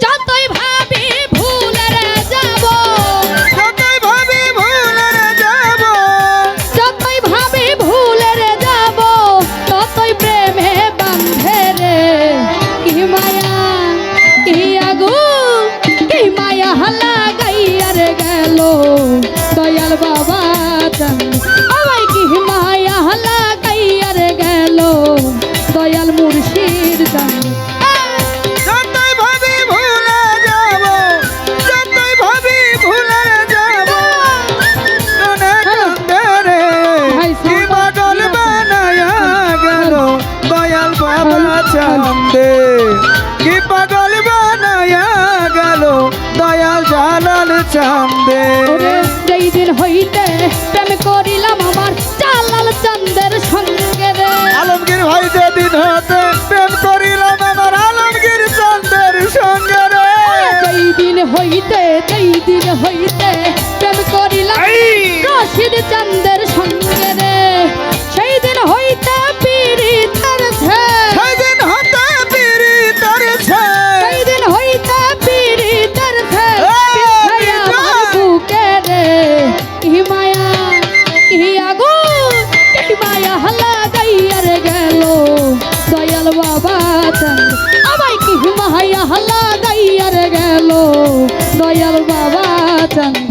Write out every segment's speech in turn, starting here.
যতই ভাবি ভুলে যাব, যতই ভাবি ভুলে যাব, যতই ভাবি ভুলে যাব, ততই প্রেমে বাঁধে রে। কি মায়া কি আগুন কি মায়া লাগাইয়ার গেল দয়াল বাবা চাঁদ, আমায় কি মায়া লাগাইয়ার গেল দয়াল মুর্শিদ চাঁদ। যতই ভাবি ভুলে যাব, যতই ভাবি ভুলে যাব, মনে কান্দে রে কি পাগল বানায়া গেল দয়াল বাবা চান্দে, কি পাগল বানায়া গেল দয়াল জালাল চান্দে। ওরে যেই দিন হইতে প্রেম করিলাম আমার জালাল চাঁদের সঙ্গে রে, আলমগীর ভাই যেদিন হতে প্রেম করিলাম আমার আলমগীর চান্দের সঙ্গে রে। যেই দিন হইতে প্রেম করিলাম রশিদ চাঁদের সঙ্গে রে, সেই দিন হইতে পীড়িতের সেদিন হতে পিড়ি তরছে, সেই দিন হইতে পীড়িতের এই আমার বুকে রে। কি মায়া কি আগুন কি মায়া লাগাইয়ার গেল দয়াল বাবা চাঁদ, আমায় কি মায়া লাগাইয়ার গেল দয়াল বাবা চাঁদ।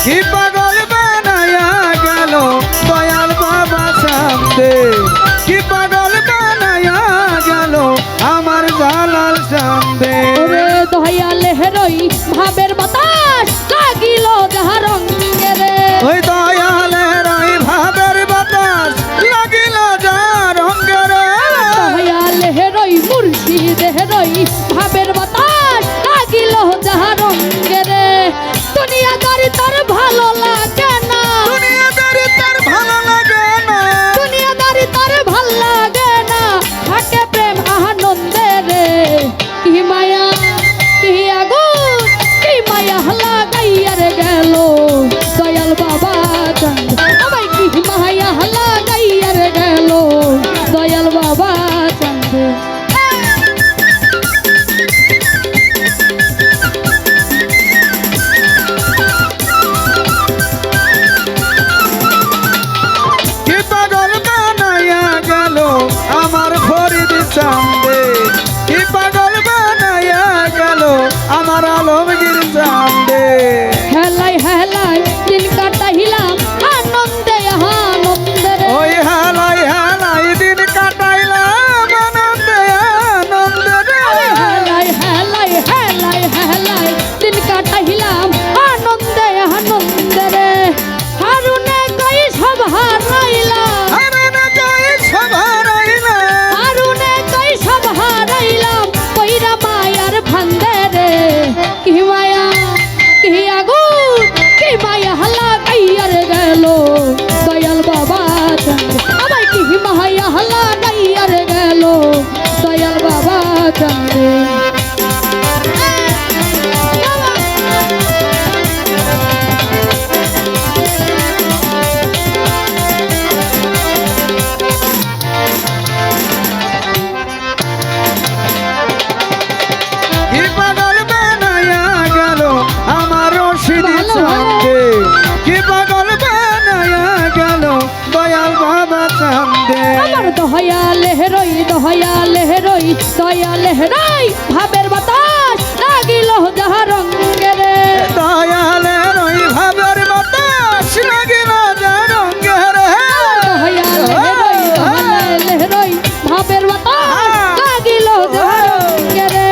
কি পাগল বানায়া গেল দয়াল বাবা চান্দে, কি পাগল বানায়া গেল আমার জালাল চান্দে। ওরে দয়াল হেরই ভাবের বাতাস লাগিল যাহা রঙ্গে রে, ওই দয়ালের ওই ভাবের বাতাস লাগিল যা রঙ্গের, দয়াল হেরই মুর্শিদ হেরই ভাবের বাতাস লাগিল যাহা রঙ্গে রে। দুনিয়াদারি তার ভালো লাগে না, দুনিয়াদারি তার ভালো লাগে না, দুনিয়াদারি তার ভাল লাগে না, থাকে প্রেম আনন্দে রে। কি মায়া কি আগুন কি মায়া লাগাইয়ার গেল দয়াল বাবা চাঁদ, আমায় কি মায়া লাগাইয়ার গেল দয়াল বাবা চাঁদ। কি পাগল বানায়া গেল আমার ফরিদ চান্দে, কি পাগল বানায়া গেল আমার আলমগীর চান্দে। হেলাই হেলাই দিন কাটাইলাম আনন্দে আনন্দে রে, ওই হেলাই হেলাই দিন কাটাইলাম আনন্দে আনন্দে রে। হেলাই হেলাই হেলাই হেলাই দিন কাটাইলাম আনন্দে আনন্দে রে। হারুনে কই সব হারাইলাম, আরে না যাই সবারাইলাম, হারুনে কই সব হারাইলাম কইরা মায়ার ফান্দে রে। কি মায়া কি আগুন কি মায়া লাগাইয়ার গেল দয়াল বাবা চাঁদ, আমায় কি মায়া লাগাইয়ার গেল দয়াল বাবা চাঁদ। কি পাগল বানায়া গেল আমার রশিদ ভালো, চান্দে, কি পাগল বানায়া গেল দয়াল বাবা চান্দে। আমার দয়াল হেরই দয়াল হেরই দয়াল হেরই ভাবের বাতাস লাগিল যাহা রঙ্গে রে, দয়ালের ওই ভাবের বাতাস লাগিল যা রঙ্গের, দয়াল হেরই ভাবের বাতাস লাগিল যাহা রঙ্গে রে।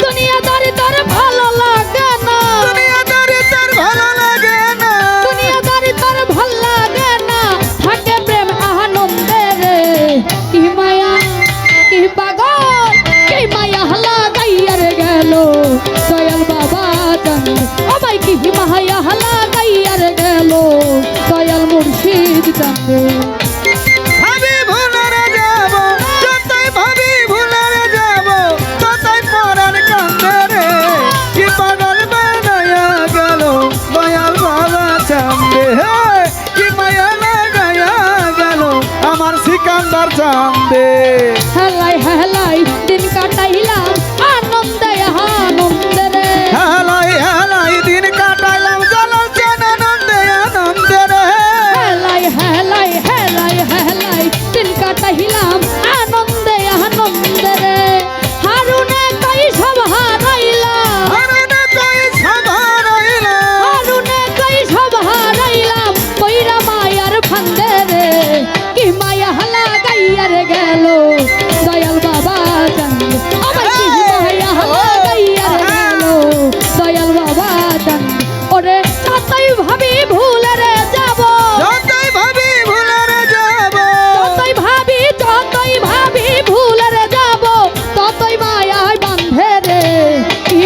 দুনিয়াদারি তার ভালো লাগে না, দুনিয়াদারি তার ভালো লাগে না, দুনিয়াদারি তার ভাল লাগে না, থাকে প্রেম আনন্দে রে। কি মায়া কি পাগল কি মায়া লাগাইয়া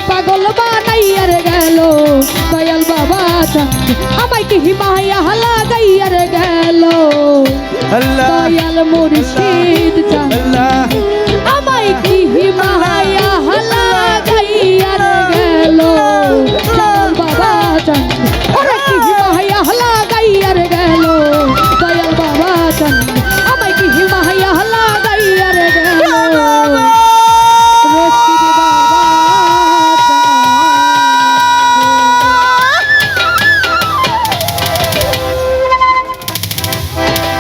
পাগল বানাইয়ার গেল দয়াল বাবা চাঁদ আমায় কি মায়া লাগাইয়ার গেল আল্লাহ দয়াল মুর্শিদ